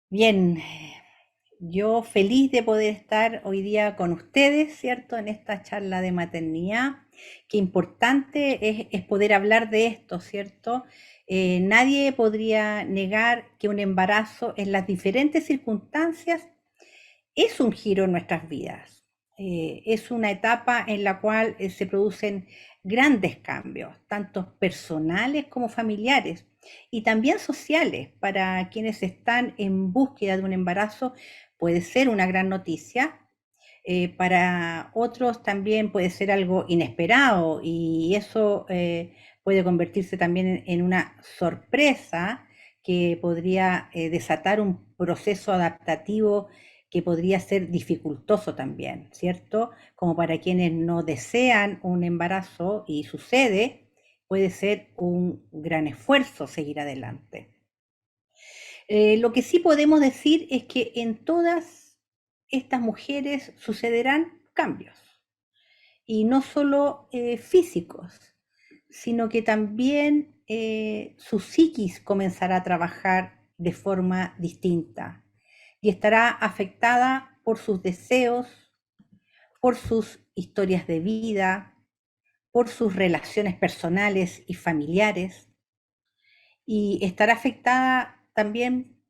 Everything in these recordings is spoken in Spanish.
Bien, yo feliz de poder estar hoy día con ustedes, ¿cierto? En esta charla de maternidad. Qué importante es poder hablar de esto, ¿cierto? Nadie podría negar que un embarazo en las diferentes circunstancias es un giro en nuestras vidas. Es una etapa en la cual se producen grandes cambios, tanto personales como familiares, y también sociales. Para quienes están en búsqueda de un embarazo, puede ser una gran noticia. Para otros también puede ser algo inesperado y eso puede convertirse también en una sorpresa que podría desatar un proceso adaptativo que podría ser dificultoso también, ¿cierto? Como para quienes no desean un embarazo y sucede, puede ser un gran esfuerzo seguir adelante. Lo que sí podemos decir es que en todas estas mujeres sucederán cambios, y no solo físicos, sino que también su psiquis comenzará a trabajar de forma distinta y estará afectada por sus deseos, por sus historias de vida, por sus relaciones personales y familiares, y estará afectada también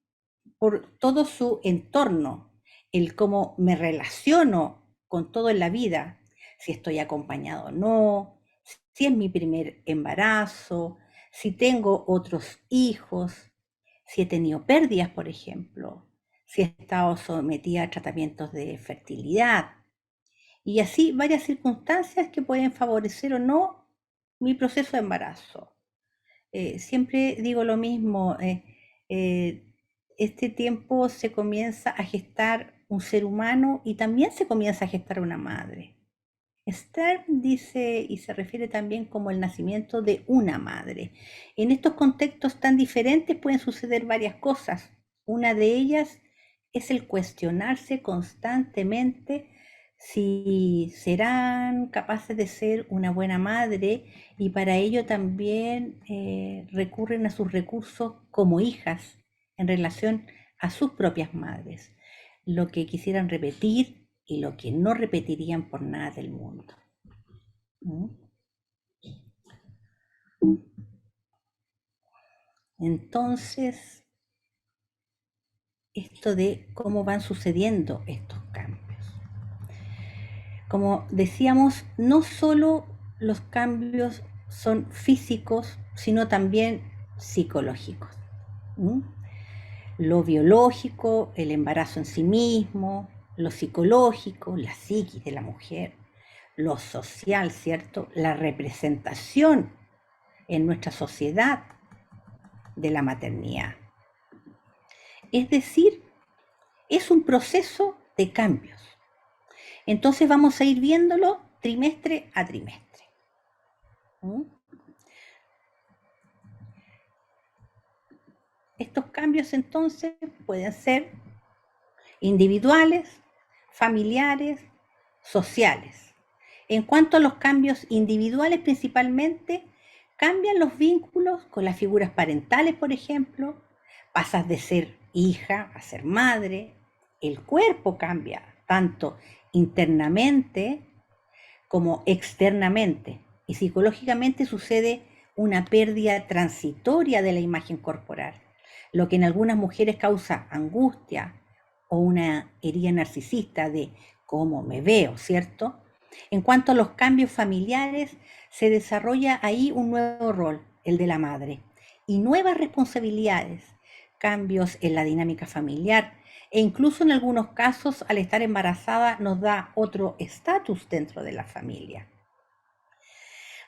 por todo su entorno, el cómo me relaciono con todo en la vida, si estoy acompañado o no, si es mi primer embarazo, si tengo otros hijos, si he tenido pérdidas, por ejemplo, si he estado sometida a tratamientos de fertilidad, y así varias circunstancias que pueden favorecer o no mi proceso de embarazo. Siempre digo lo mismo, eh, este tiempo se comienza a gestar un ser humano y también se comienza a gestar una madre. Stern dice y se refiere también como el nacimiento de una madre. En estos contextos tan diferentes pueden suceder varias cosas. Una de ellas es el cuestionarse constantemente si serán capaces de ser una buena madre, y para ello también recurren a sus recursos como hijas en relación a sus propias madres, lo que quisieran repetir y lo que no repetirían por nada del mundo. ¿Mm? Entonces, esto de cómo van sucediendo estos cambios. Como decíamos, no solo los cambios son físicos, sino también psicológicos. ¿Mm? Lo biológico, el embarazo en sí mismo, lo psicológico, la psiquis de la mujer, lo social, ¿cierto? La representación en nuestra sociedad de la maternidad. Es decir, es un proceso de cambios. Entonces vamos a ir viéndolo trimestre a trimestre. ¿Mm? Estos cambios entonces pueden ser individuales, familiares, sociales. En cuanto a los cambios individuales, principalmente cambian los vínculos con las figuras parentales, por ejemplo. Pasas de ser hija a ser madre. El cuerpo cambia tanto internamente como externamente, y psicológicamente sucede una pérdida transitoria de la imagen corporal, lo que en algunas mujeres causa angustia o una herida narcisista de cómo me veo, ¿cierto? En cuanto a los cambios familiares, se desarrolla ahí un nuevo rol, el de la madre, y nuevas responsabilidades, cambios en la dinámica familiar, e incluso en algunos casos al estar embarazada nos da otro estatus dentro de la familia.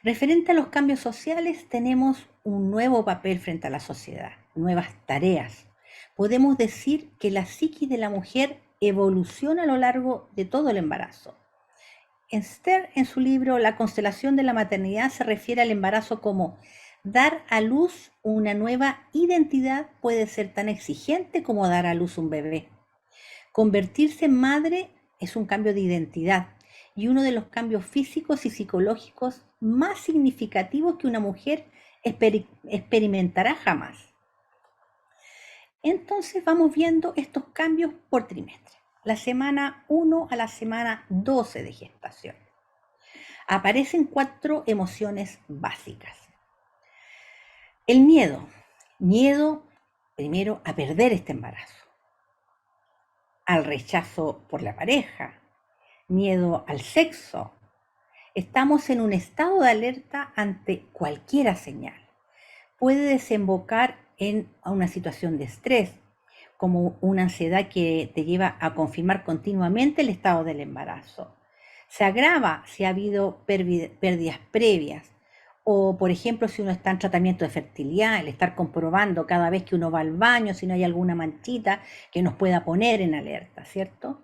Referente a los cambios sociales, tenemos un nuevo papel frente a la sociedad, nuevas tareas. Podemos decir que la psiquis de la mujer evoluciona a lo largo de todo el embarazo. Esther, en su libro La constelación de la maternidad, se refiere al embarazo como dar a luz una nueva identidad. Puede ser tan exigente como dar a luz un bebé. Convertirse en madre es un cambio de identidad y uno de los cambios físicos y psicológicos más significativos que una mujer experimentará jamás. Entonces vamos viendo estos cambios por trimestre. La semana 1 a la semana 12 de gestación. Aparecen 4 emociones básicas. El miedo. Miedo primero a perder este embarazo, al rechazo por la pareja, miedo al sexo. Estamos en un estado de alerta ante cualquier señal. Puede desembocar en una situación de estrés, como una ansiedad que te lleva a confirmar continuamente el estado del embarazo. Se agrava si ha habido pérdidas previas o, por ejemplo, si uno está en tratamiento de fertilidad, el estar comprobando cada vez que uno va al baño si no hay alguna manchita que nos pueda poner en alerta, ¿cierto?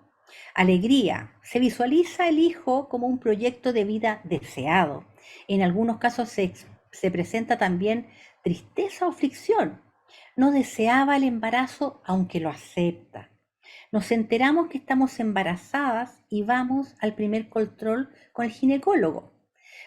Alegría. Se visualiza el hijo como un proyecto de vida deseado. En algunos casos se presenta también tristeza o aflicción. No deseaba el embarazo aunque lo acepta. Nos enteramos que estamos embarazadas y vamos al primer control con el ginecólogo.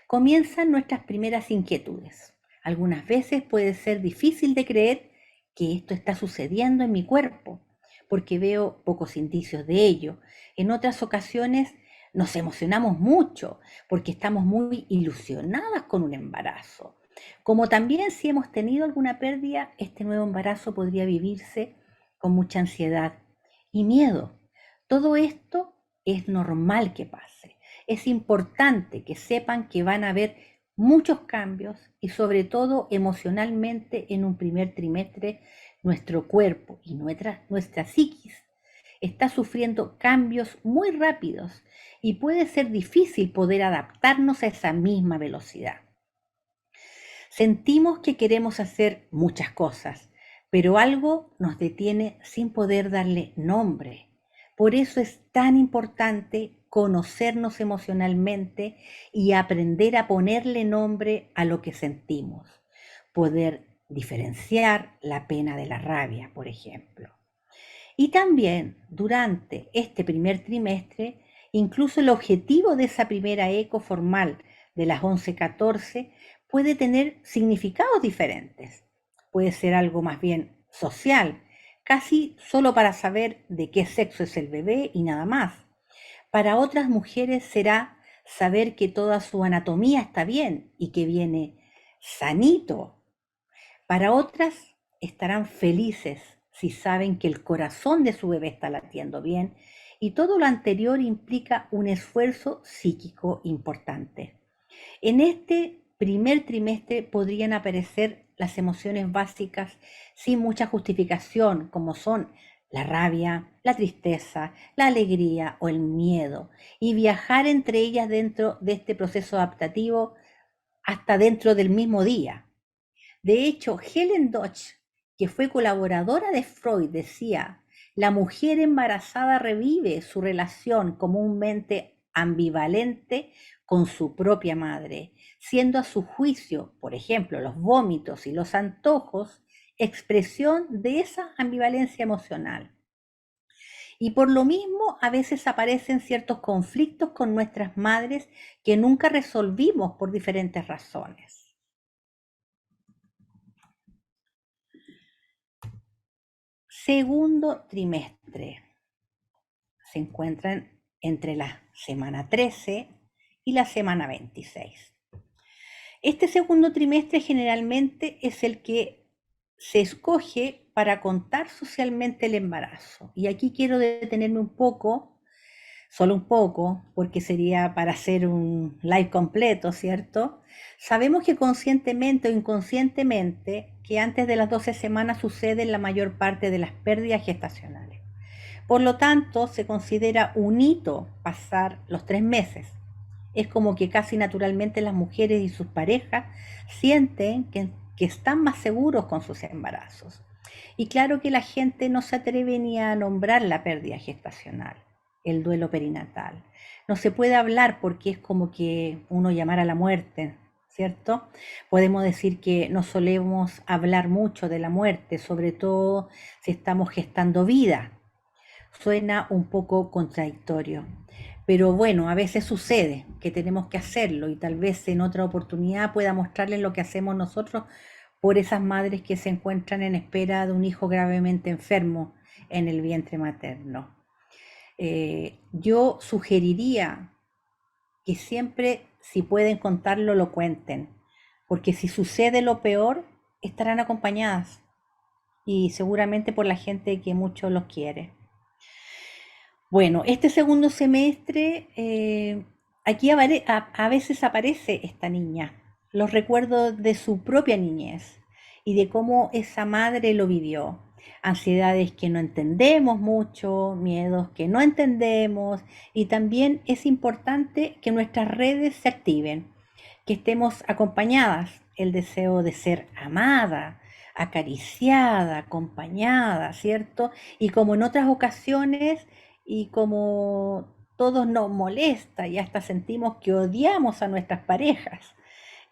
Comienzan nuestras primeras inquietudes. Algunas veces puede ser difícil de creer que esto está sucediendo en mi cuerpo, porque veo pocos indicios de ello. En otras ocasiones nos emocionamos mucho porque estamos muy ilusionadas con un embarazo. Como también si hemos tenido alguna pérdida, este nuevo embarazo podría vivirse con mucha ansiedad y miedo. Todo esto es normal que pase. Es importante que sepan que van a haber muchos cambios y sobre todo emocionalmente en un primer trimestre nuestro cuerpo y nuestra psiquis está sufriendo cambios muy rápidos y puede ser difícil poder adaptarnos a esa misma velocidad. Sentimos que queremos hacer muchas cosas, pero algo nos detiene sin poder darle nombre. Por eso es tan importante conocernos emocionalmente y aprender a ponerle nombre a lo que sentimos. Poder diferenciar la pena de la rabia, por ejemplo. Y también durante este primer trimestre, incluso el objetivo de esa primera eco formal de las 11:14 puede tener significados diferentes. Puede ser algo más bien social, casi solo para saber de qué sexo es el bebé y nada más. Para otras mujeres será saber que toda su anatomía está bien y que viene sanito. Para otras estarán felices si saben que el corazón de su bebé está latiendo bien y todo lo anterior implica un esfuerzo psíquico importante. En este primer trimestre podrían aparecer las emociones básicas sin mucha justificación, como son la rabia, la tristeza, la alegría o el miedo, y viajar entre ellas dentro de este proceso adaptativo hasta dentro del mismo día. De hecho, Helen Dodge, que fue colaboradora de Freud, decía, la mujer embarazada revive su relación comúnmente ambivalente con su propia madre, siendo a su juicio, por ejemplo, los vómitos y los antojos, expresión de esa ambivalencia emocional. Y por lo mismo, a veces aparecen ciertos conflictos con nuestras madres que nunca resolvimos por diferentes razones. Segundo trimestre. Se encuentran entre la semana 13 y la semana 26. Este segundo trimestre generalmente es el que se escoge para contar socialmente el embarazo. Y aquí quiero detenerme un poco, solo un poco, porque sería para hacer un live completo, ¿cierto? Sabemos que conscientemente o inconscientemente que antes de las 12 semanas suceden la mayor parte de las pérdidas gestacionales. Por lo tanto, se considera un hito pasar los 3 meses. Es como que casi naturalmente las mujeres y sus parejas sienten que están más seguros con sus embarazos. Y claro que la gente no se atreve ni a nombrar la pérdida gestacional, el duelo perinatal. No se puede hablar porque es como que uno llamara a la muerte, ¿cierto? Podemos decir que no solemos hablar mucho de la muerte, sobre todo si estamos gestando vida. Suena un poco contradictorio, pero bueno, a veces sucede que tenemos que hacerlo y tal vez en otra oportunidad pueda mostrarles lo que hacemos nosotros por esas madres que se encuentran en espera de un hijo gravemente enfermo en el vientre materno. Yo sugeriría que siempre, si pueden contarlo, lo cuenten, porque si sucede lo peor, estarán acompañadas y seguramente por la gente que mucho los quiere. Bueno, este segundo semestre, aquí a veces aparece esta niña, los recuerdos de su propia niñez y de cómo esa madre lo vivió. Ansiedades que no entendemos mucho, miedos que no entendemos, y también es importante que nuestras redes se activen, que estemos acompañadas, el deseo de ser amada, acariciada, acompañada, ¿cierto? Y como en otras ocasiones, y como todos nos molesta y hasta sentimos que odiamos a nuestras parejas,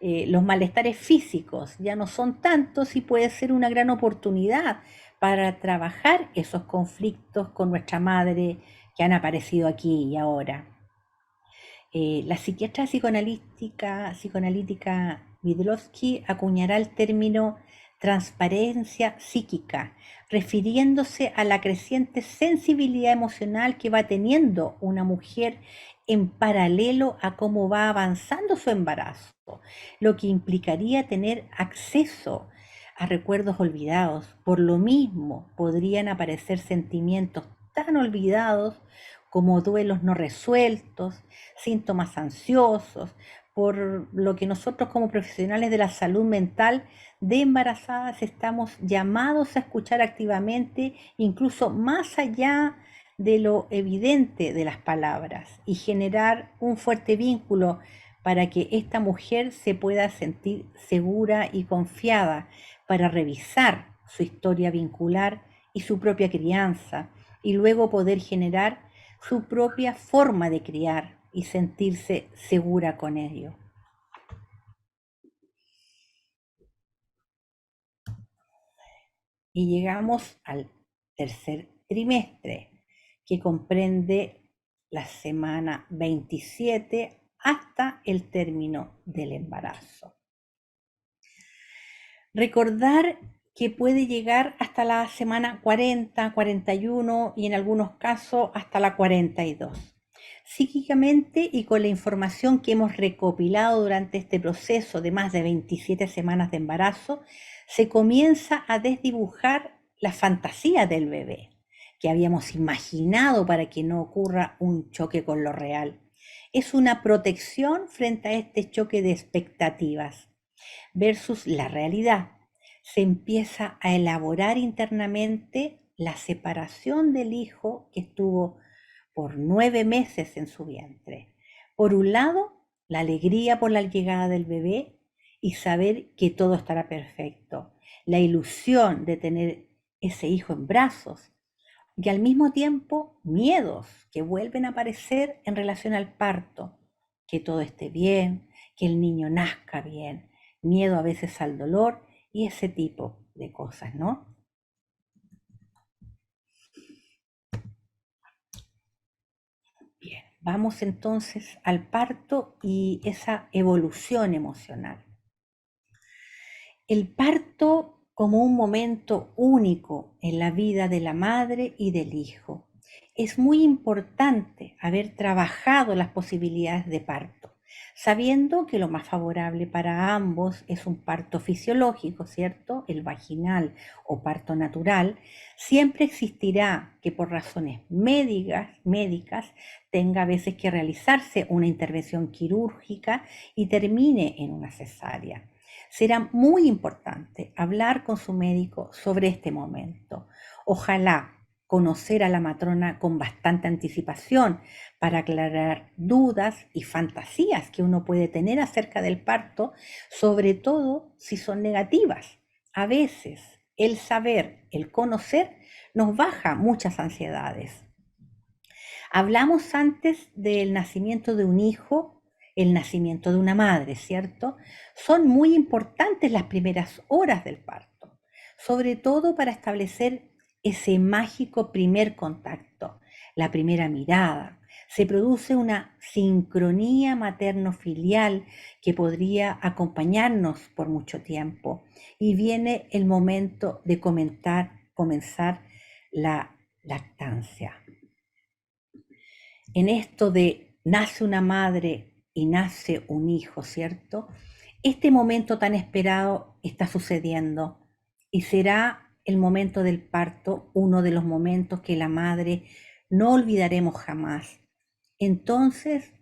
los malestares físicos ya no son tantos y puede ser una gran oportunidad para trabajar esos conflictos con nuestra madre que han aparecido aquí y ahora. La psiquiatra psicoanalítica Vidlowski acuñará el término transparencia psíquica, refiriéndose a la creciente sensibilidad emocional que va teniendo una mujer en paralelo a cómo va avanzando su embarazo, lo que implicaría tener acceso a recuerdos olvidados. Por lo mismo, podrían aparecer sentimientos tan olvidados como duelos no resueltos, síntomas ansiosos, por lo que nosotros como profesionales de la salud mental de embarazadas estamos llamados a escuchar activamente, incluso más allá de lo evidente de las palabras, y generar un fuerte vínculo para que esta mujer se pueda sentir segura y confiada para revisar su historia vincular y su propia crianza, y luego poder generar su propia forma de criar y sentirse segura con ello. Y llegamos al tercer trimestre, que comprende la semana 27 hasta el término del embarazo. Recordar que puede llegar hasta la semana 40, 41 y en algunos casos hasta la 42. Psíquicamente y con la información que hemos recopilado durante este proceso de más de 27 semanas de embarazo, se comienza a desdibujar la fantasía del bebé que habíamos imaginado para que no ocurra un choque con lo real. Es una protección frente a este choque de expectativas versus la realidad. Se empieza a elaborar internamente la separación del hijo que estuvo por 9 meses en su vientre. Por un lado, la alegría por la llegada del bebé y saber que todo estará perfecto. La ilusión de tener ese hijo en brazos. Y al mismo tiempo, miedos que vuelven a aparecer en relación al parto. Que todo esté bien, que el niño nazca bien. Miedo a veces al dolor y ese tipo de cosas, ¿no? Bien, vamos entonces al parto y esa evolución emocional. El parto como un momento único en la vida de la madre y del hijo. Es muy importante haber trabajado las posibilidades de parto, sabiendo que lo más favorable para ambos es un parto fisiológico, ¿cierto? El vaginal o parto natural. Siempre existirá que por razones médicas tenga a veces que realizarse una intervención quirúrgica y termine en una cesárea. Será muy importante hablar con su médico sobre este momento. Ojalá conocer a la matrona con bastante anticipación para aclarar dudas y fantasías que uno puede tener acerca del parto, sobre todo si son negativas. A veces el saber, el conocer, nos baja muchas ansiedades. Hablamos antes del nacimiento de un hijo, el nacimiento de una madre, ¿cierto? Son muy importantes las primeras horas del parto, sobre todo para establecer ese mágico primer contacto, la primera mirada, Se produce una sincronía materno-filial que podría acompañarnos por mucho tiempo y viene el momento de comenzar la lactancia. En esto de nace una madre y nace un hijo, ¿cierto? Este momento tan esperado está sucediendo y será el momento del parto, uno de los momentos que la madre no olvidaremos jamás. Entonces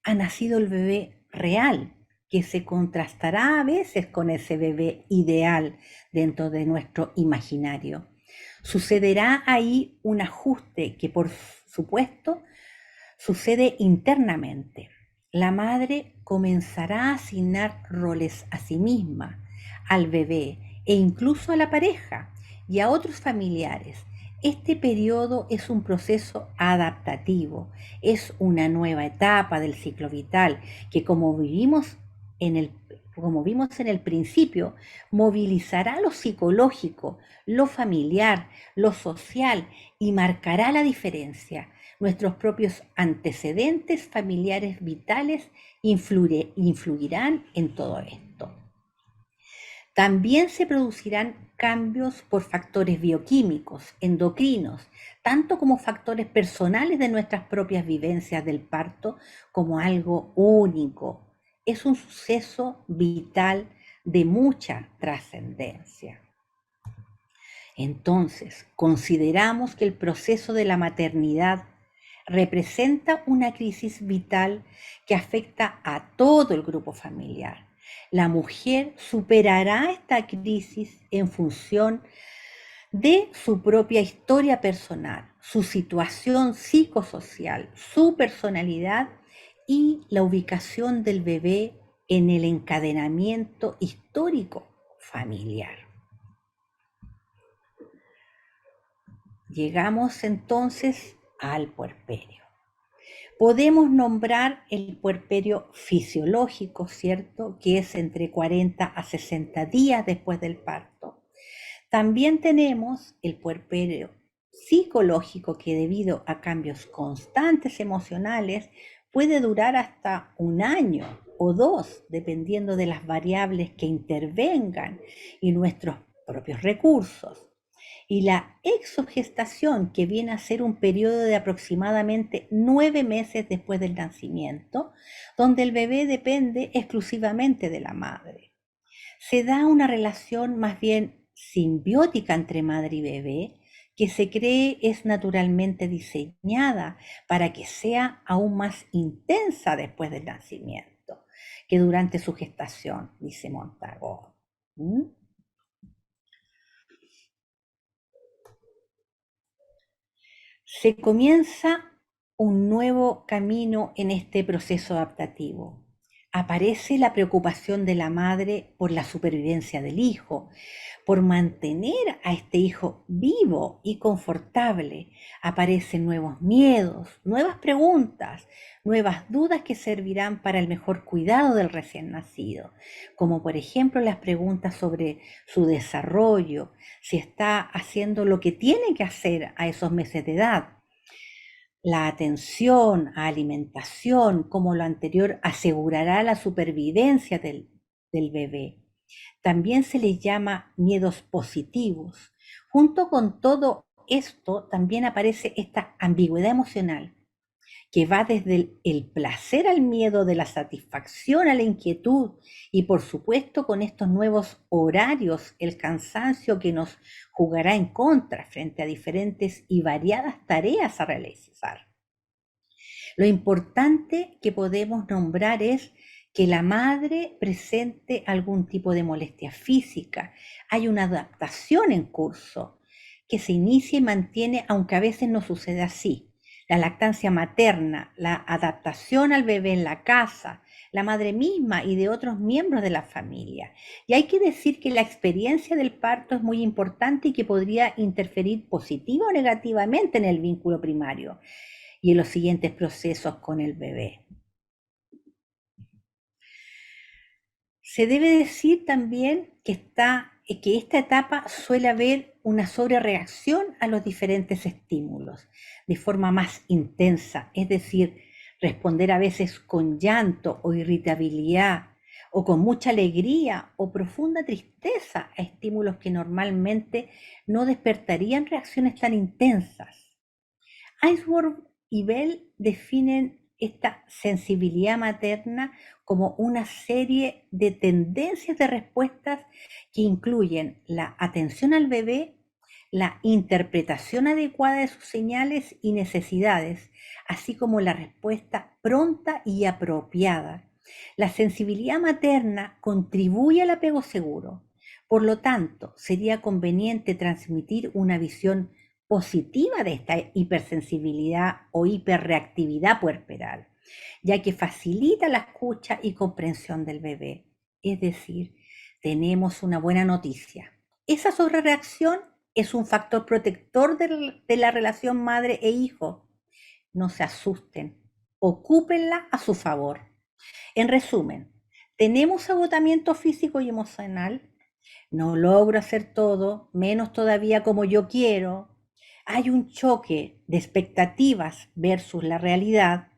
ha nacido el bebé real, que se contrastará a veces con ese bebé ideal dentro de nuestro imaginario. Sucederá ahí un ajuste que por supuesto sucede internamente. La madre comenzará a asignar roles a sí misma, al bebé e incluso a la pareja y a otros familiares. Este periodo es un proceso adaptativo, es una nueva etapa del ciclo vital que en el, como vimos en el principio, movilizará lo psicológico, lo familiar, lo social y marcará la diferencia. Nuestros propios antecedentes familiares vitales influirán en todo esto. También se producirán cambios por factores bioquímicos, endocrinos, tanto como factores personales de nuestras propias vivencias del parto, como algo único. Es un suceso vital de mucha trascendencia. Entonces, consideramos que el proceso de la maternidad representa una crisis vital que afecta a todo el grupo familiar. La mujer superará esta crisis en función de su propia historia personal, su situación psicosocial, su personalidad y la ubicación del bebé en el encadenamiento histórico familiar. Llegamos entonces al puerperio. Podemos nombrar el puerperio fisiológico, ¿cierto? Que es entre 40 a 60 días después del parto. También tenemos el puerperio psicológico que debido a cambios constantes emocionales puede durar hasta un año o dos, dependiendo de las variables que intervengan y nuestros propios recursos. Y la exogestación, que viene a ser un periodo de aproximadamente 9 meses después del nacimiento, donde el bebé depende exclusivamente de la madre. Se da una relación más bien simbiótica entre madre y bebé, que se cree es naturalmente diseñada para que sea aún más intensa después del nacimiento que durante su gestación, dice Montagu. ¿Mm? Se comienza un nuevo camino en este proceso adaptativo. Aparece la preocupación de la madre por la supervivencia del hijo, por mantener a este hijo vivo y confortable. Aparecen nuevos miedos, nuevas preguntas, nuevas dudas que servirán para el mejor cuidado del recién nacido, como por ejemplo las preguntas sobre su desarrollo, si está haciendo lo que tiene que hacer a esos meses de edad, la atención a alimentación, como lo anterior, asegurará la supervivencia del bebé. También se les llama miedos positivos. Junto con todo esto, también aparece esta ambigüedad emocional que va desde el placer al miedo, de la satisfacción a la inquietud y por supuesto con estos nuevos horarios, el cansancio que nos jugará en contra frente a diferentes y variadas tareas a realizar. Lo importante que podemos nombrar es que la madre presente algún tipo de molestia física. Hay una adaptación en curso que se inicia y mantiene, aunque a veces no sucede así. La lactancia materna, la adaptación al bebé en la casa, la madre misma y de otros miembros de la familia. Y hay que decir que la experiencia del parto es muy importante y que podría interferir positiva o negativamente en el vínculo primario y en los siguientes procesos con el bebé. Se debe decir también que está que esta etapa suele haber una sobrereacción a los diferentes estímulos de forma más intensa, es decir, responder a veces con llanto o irritabilidad o con mucha alegría o profunda tristeza a estímulos que normalmente no despertarían reacciones tan intensas. Ainsworth y Bell definen esta sensibilidad materna como una serie de tendencias de respuestas que incluyen la atención al bebé, la interpretación adecuada de sus señales y necesidades, así como la respuesta pronta y apropiada. La sensibilidad materna contribuye al apego seguro. Por lo tanto, sería conveniente transmitir una visión positiva de esta hipersensibilidad o hiperreactividad puerperal, ya que facilita la escucha y comprensión del bebé. Es decir, tenemos una buena noticia. Esa sobrereacción es un factor protector de la relación madre e hijo. No se asusten, ocúpenla a su favor. En resumen, tenemos agotamiento físico y emocional. No logro hacer todo, menos todavía como yo quiero. Hay un choque de expectativas versus la realidad.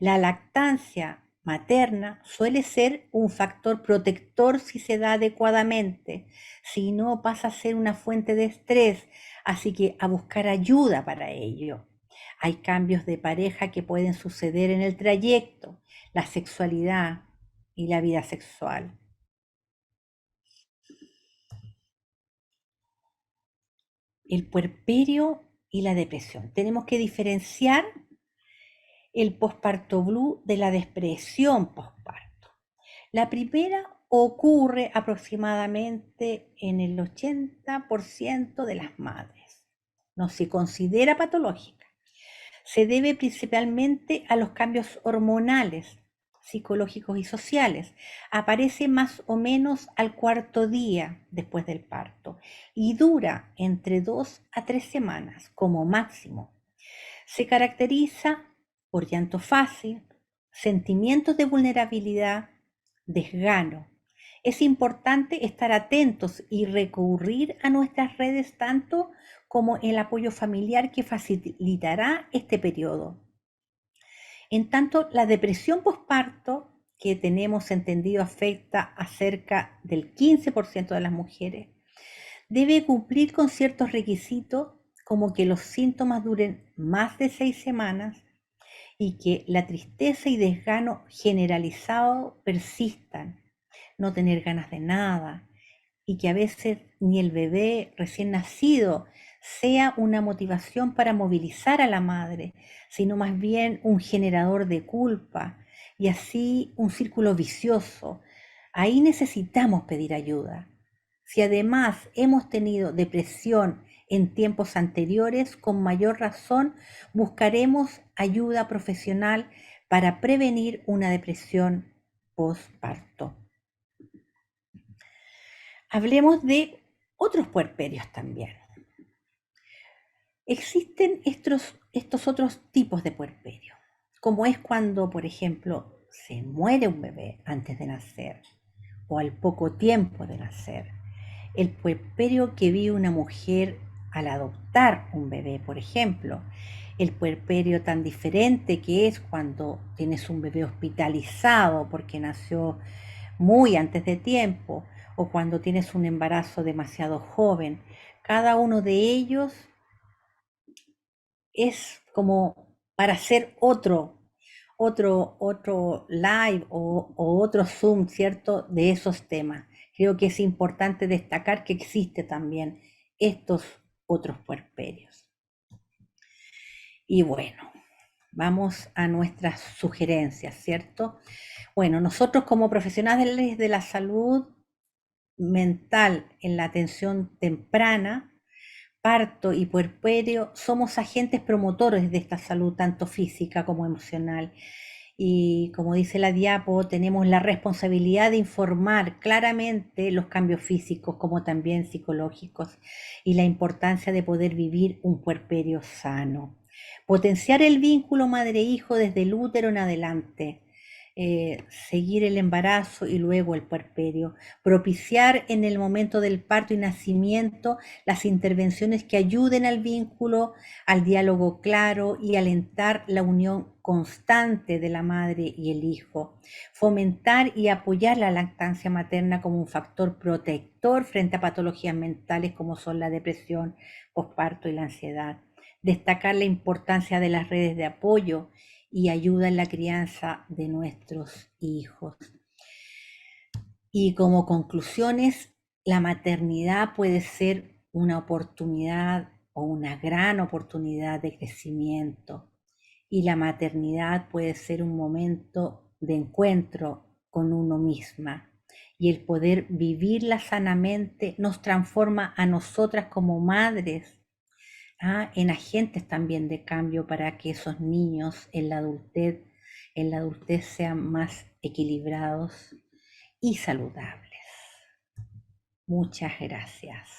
La lactancia materna suele ser un factor protector si se da adecuadamente, si no pasa a ser una fuente de estrés, así que a buscar ayuda para ello. Hay cambios de pareja que pueden suceder en el trayecto, la sexualidad y la vida sexual. El puerperio y la depresión. Tenemos que diferenciar el posparto blue de la depresión posparto. La primera ocurre aproximadamente en el 80% de las madres. No se considera patológica. Se debe principalmente a los cambios hormonales, psicológicos y sociales. Aparece más o menos al cuarto día después del parto y dura entre 2 a 3 semanas como máximo. Se caracteriza por llanto fácil, sentimientos de vulnerabilidad, desgano. Es importante estar atentos y recurrir a nuestras redes tanto como el apoyo familiar que facilitará este periodo. En tanto, la depresión posparto, que tenemos entendido afecta a cerca del 15% de las mujeres, debe cumplir con ciertos requisitos como que los síntomas duren más de 6 semanas y que la tristeza y desgano generalizado persistan, no tener ganas de nada y que a veces ni el bebé recién nacido sea una motivación para movilizar a la madre, sino más bien un generador de culpa y así un círculo vicioso. Ahí necesitamos pedir ayuda. Si además hemos tenido depresión en tiempos anteriores, con mayor razón buscaremos ayuda profesional para prevenir una depresión postparto. Hablemos de otros puerperios también. Existen estos otros tipos de puerperio, como es cuando, por ejemplo, se muere un bebé antes de nacer o al poco tiempo de nacer. El puerperio que vive una mujer al adoptar un bebé, por ejemplo. El puerperio tan diferente que es cuando tienes un bebé hospitalizado porque nació muy antes de tiempo o cuando tienes un embarazo demasiado joven. Cada uno de ellos es como para hacer otro live o otro Zoom, ¿cierto? De esos temas. Creo que es importante destacar que existe también estos otros puerperios. Y bueno, vamos a nuestras sugerencias, ¿cierto? Bueno, nosotros como profesionales de la salud mental en la atención temprana, parto y puerperio, somos agentes promotores de esta salud, tanto física como emocional. Y como dice la diapo, tenemos la responsabilidad de informar claramente los cambios físicos como también psicológicos y la importancia de poder vivir un puerperio sano. Potenciar el vínculo madre-hijo desde el útero en adelante. seguir el embarazo y luego el puerperio, propiciar en el momento del parto y nacimiento las intervenciones que ayuden al vínculo, al diálogo claro y alentar la unión constante de la madre y el hijo, fomentar y apoyar la lactancia materna como un factor protector frente a patologías mentales como son la depresión, posparto y la ansiedad, destacar la importancia de las redes de apoyo y ayuda en la crianza de nuestros hijos. Y como conclusiones, la maternidad puede ser una oportunidad o una gran oportunidad de crecimiento. Y la maternidad puede ser un momento de encuentro con uno misma. Y el poder vivirla sanamente nos transforma a nosotras como madres, en agentes también de cambio para que esos niños en la adultez sean más equilibrados y saludables. Muchas gracias.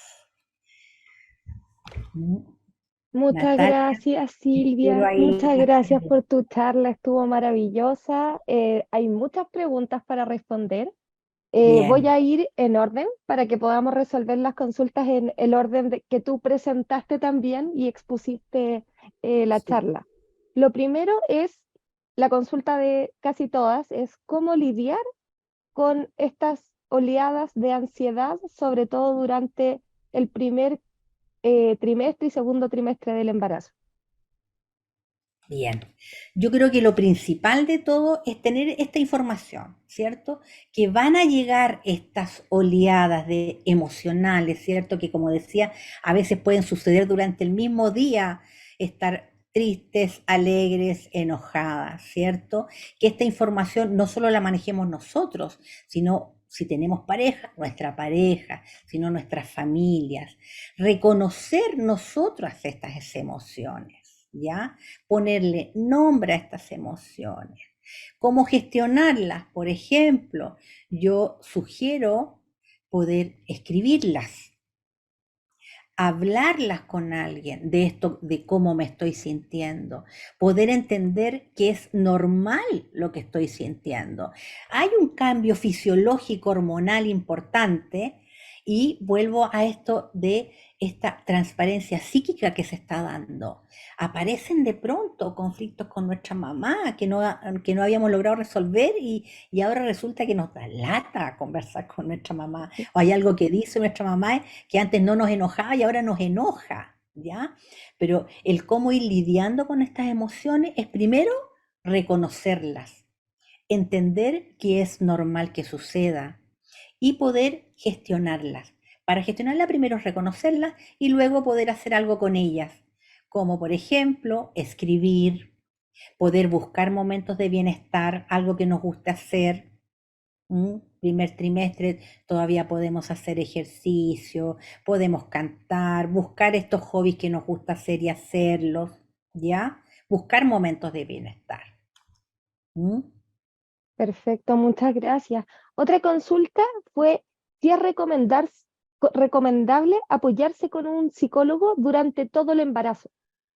Muchas Natalia, gracias, espero Silvia. ahí Muchas las gracias preguntas. por tu charla, estuvo maravillosa. Hay muchas preguntas para responder. Voy Bien, a ir en orden para que podamos resolver las consultas en el orden que tú presentaste también y expusiste la sí. charla. Lo primero es, la consulta de casi todas, es cómo lidiar con estas oleadas de ansiedad, sobre todo durante el primer trimestre y segundo trimestre del embarazo. Bien, yo creo que lo principal de todo es tener esta información, ¿cierto? Que van a llegar estas oleadas de emocionales, ¿cierto? Que como decía, a veces pueden suceder durante el mismo día, estar tristes, alegres, enojadas, ¿cierto? Que esta información no solo la manejemos nosotros, sino si tenemos pareja, nuestra pareja, sino nuestras familias. Reconocer nosotras estas emociones, ¿ya? Ponerle nombre a estas emociones. ¿Cómo gestionarlas? Por ejemplo, yo sugiero poder escribirlas, hablarlas con alguien de esto, de cómo me estoy sintiendo, poder entender que es normal lo que estoy sintiendo. Hay un cambio fisiológico hormonal importante y vuelvo a esto de esta transparencia psíquica que se está dando. Aparecen de pronto conflictos con nuestra mamá que no habíamos logrado resolver y ahora resulta que nos da lata conversar con nuestra mamá. O hay algo que dice nuestra mamá que antes no nos enojaba y ahora nos enoja, ¿ya? Pero el cómo ir lidiando con estas emociones es primero reconocerlas, entender que es normal que suceda y poder gestionarlas. Para gestionarlas primero es reconocerlas y luego poder hacer algo con ellas, como por ejemplo escribir, poder buscar momentos de bienestar, algo que nos guste hacer. Primer trimestre todavía podemos hacer ejercicio, podemos cantar, buscar estos hobbies que nos gusta hacer y hacerlos, ¿ya? Buscar momentos de bienestar. ¿Mm? Perfecto, muchas gracias. Otra consulta fue si es recomendable apoyarse con un psicólogo durante todo el embarazo,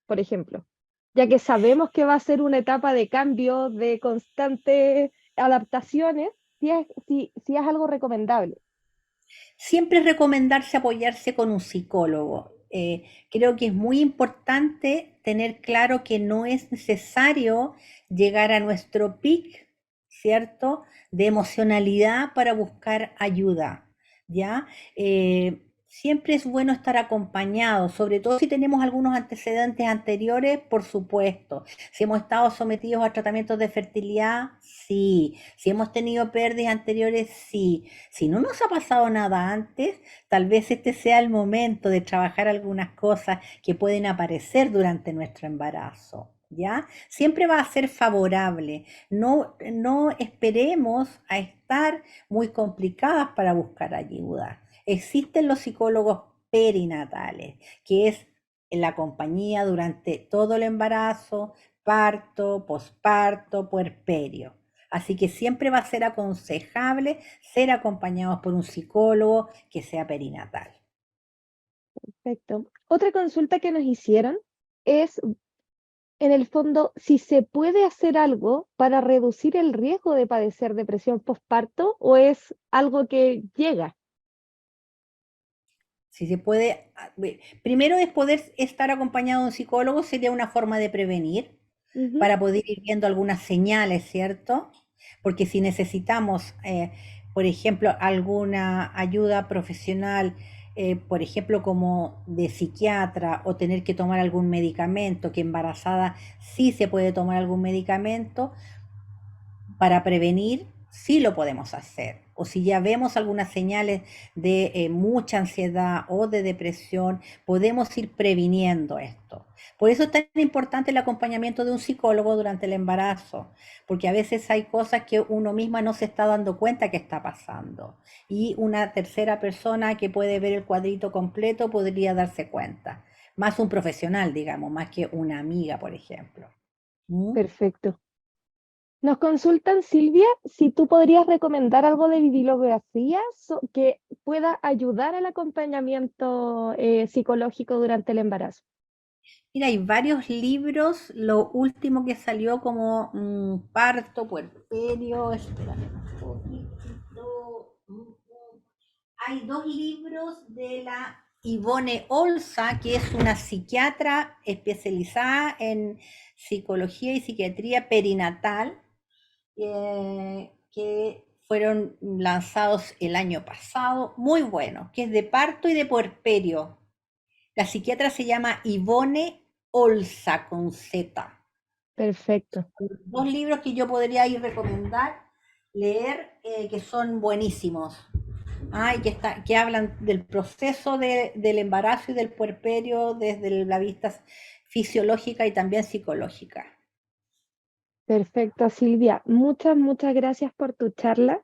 por ejemplo, ya que sabemos que va a ser una etapa de cambio, de constantes adaptaciones, si es algo recomendable. Siempre es recomendarse apoyarse con un psicólogo. Creo que es muy importante tener claro que no es necesario llegar a nuestro pic, ¿cierto? De emocionalidad para buscar ayuda, ¿ya? Siempre es bueno estar acompañado, sobre todo si tenemos algunos antecedentes anteriores, por supuesto. Si hemos estado sometidos a tratamientos de fertilidad, sí. Si hemos tenido pérdidas anteriores, sí. Si no nos ha pasado nada antes, tal vez este sea el momento de trabajar algunas cosas que pueden aparecer durante nuestro embarazo. ¿Ya? Siempre va a ser favorable. No esperemos a estar muy complicadas para buscar ayuda. Existen los psicólogos perinatales, que es la compañía durante todo el embarazo, parto, posparto, puerperio. Así que siempre va a ser aconsejable ser acompañados por un psicólogo que sea perinatal. Perfecto. Otra consulta que nos hicieron es en el fondo, si se puede hacer algo para reducir el riesgo de padecer depresión postparto o es algo que llega. Si se puede, primero es poder estar acompañado de un psicólogo, sería una forma de prevenir, Ujú. para poder ir viendo algunas señales, ¿cierto? Porque si necesitamos, por ejemplo, alguna ayuda profesional, por ejemplo, como de psiquiatra o tener que tomar algún medicamento, que embarazada sí se puede tomar algún medicamento, para prevenir, sí lo podemos hacer. O si ya vemos algunas señales de mucha ansiedad o de depresión, podemos ir previniendo esto. Por eso es tan importante el acompañamiento de un psicólogo durante el embarazo, porque a veces hay cosas que uno misma no se está dando cuenta que está pasando. Y una tercera persona que puede ver el cuadrito completo podría darse cuenta. Más un profesional, digamos, más que una amiga, por ejemplo. ¿Mm? Perfecto. Nos consultan, Silvia, si tú podrías recomendar algo de bibliografía que pueda ayudar al acompañamiento psicológico durante el embarazo. Mira, hay varios libros. Lo último que salió como parto, puerperio. Espérame un poquitito. Hay dos libros de la Ivone Olza, que es una psiquiatra especializada en psicología y psiquiatría perinatal, que fueron lanzados el año pasado. Muy bueno, que es de parto y de puerperio. La psiquiatra se llama Ivone Olza con Z. Perfecto, Dos libros que yo podría ir recomendar leer, que son buenísimos. Y que hablan del proceso del embarazo y del puerperio desde la vista fisiológica y también psicológica. perfecto, Silvia. Muchas, muchas gracias por tu charla.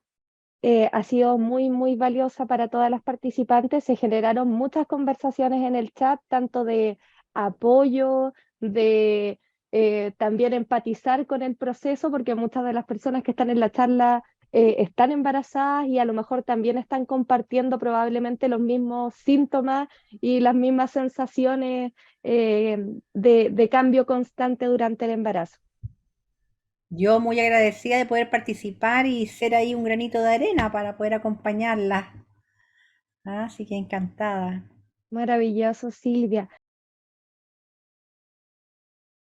Ha sido muy, muy valiosa para todas las participantes. Se generaron muchas conversaciones en el chat, tanto de apoyo, de también empatizar con el proceso, porque muchas de las personas que están en la charla están embarazadas y a lo mejor también están compartiendo probablemente los mismos síntomas y las mismas sensaciones de cambio constante durante el embarazo. Yo muy agradecida de poder participar y ser ahí un granito de arena para poder acompañarla. Así que encantada. Maravilloso, Silvia.